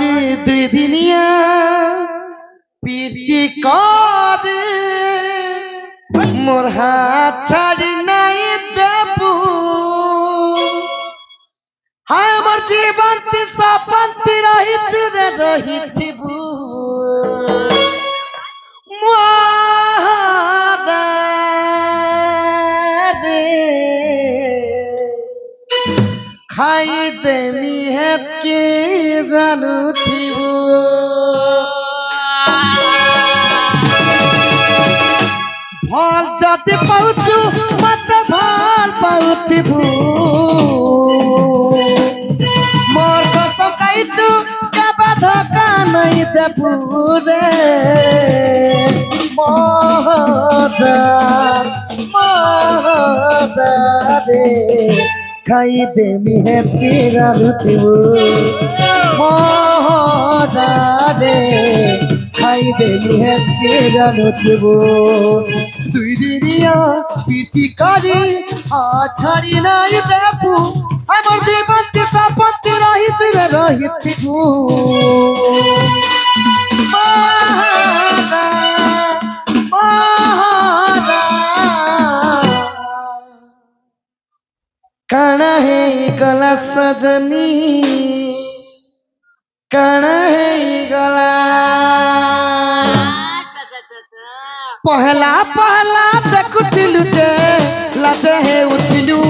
আরে দুই দিনিয়া পিটি করে মোর হাত ছাড়ি নাই দেবু আমার জীবন্তি সপন্তি রহিত রে রহিতিবু খাই দেমি হেপকে জানুথিবু ভাল যাতে পাউছু মত ভাল পাউথিবু মোর কসম খাইছু কেবা ধোকা নাই দেবু রে মহদা মহদা রে খাই দেমি হেপকে জানুথিবু মহদা রে খাই দেমি হেপকে জানুথিবু দুই দিনিয়া পিটি করে ছাড়ি নাই দেবু আমার জীবন্তি সপন্তি রহিত রে রহিতিবু काना है गला सजनी काना है गला पहला पहला देखुथिलु जे लाजे है उथिलु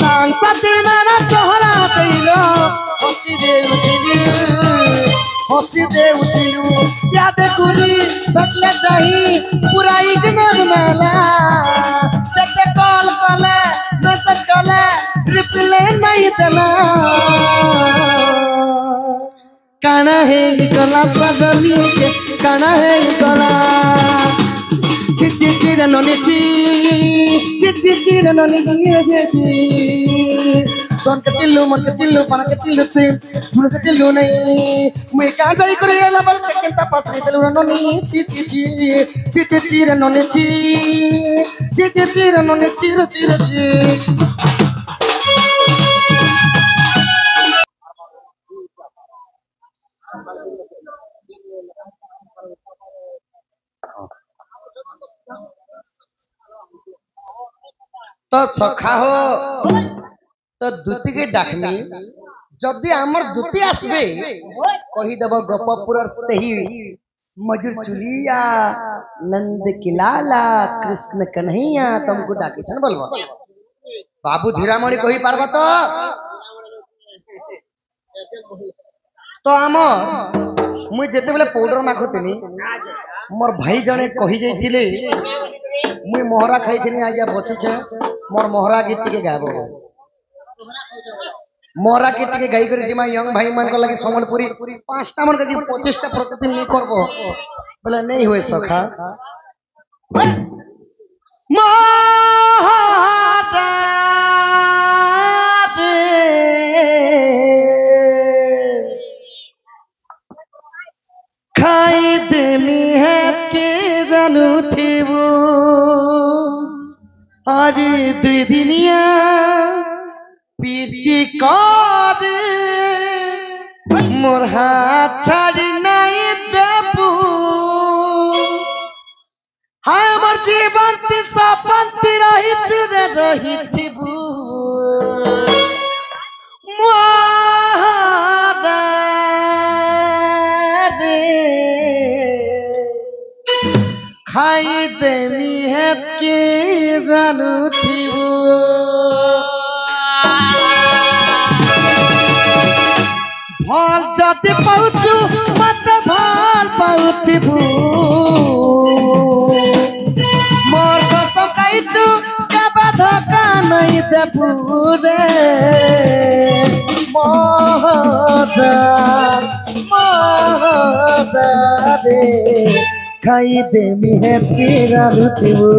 सांसदी मेरा तोहरा कइलो हसी दे उथिलु याद गुरी बदले जाही पूरा इग्नोर मेला जते कॉल कले मैसेज कले रिप्लाई नहीं देला काना है गला सजनी के काना है गला चिची चिर नोनिची चिची चिर नोनिची जेची don ketilu mon ketilu pana ketilu tin mon ketilu nai mui ka jai kore la bal ke sa patri telu noni chi chi chi chi chi chi re noni chi chi chi chi re noni chi re chi re chi तो सखा हो तो दूती के डाकनी जदि आमर दूती आसबे कही देव गोपपुर से ही मजूर चुलिया नंद किलाला कृष्ण कन्हैया तुमको डाके छन बोलबो बाबू धीरामणि कही पारबो तो आमर मुई जेते बेले पाउडर माखुतिनी मोर भाई जने कही जाइथिले मुई मोहरा खाइथिनी आज्ञा बची छे मोर मोहरा गीत के गाबो मोहरा गीत के गाई कर जिमा यंग भाई मन को लगे समलपुरी 5टा मन के 25टा प्रतिदिन नहीं करबो बोले नहीं होए सखा महादा खाई देमी है के जानुथिबु अरे दुई दिनिया पिटी करे मोर हाथ छाड़ी नहीं देबू আমার জীবন্তি সপন্তি রহিত রে রহিতিবু খাই দেমি হেপকে জানুথিবু ভাল যাতে পাউছু মত ভাল পাউথিবু মোর কসম খাইছু কেবা ধোকা নাই দেবু রে মহদা মহদা রে খাই দেমি হেপকে জানুথিবু।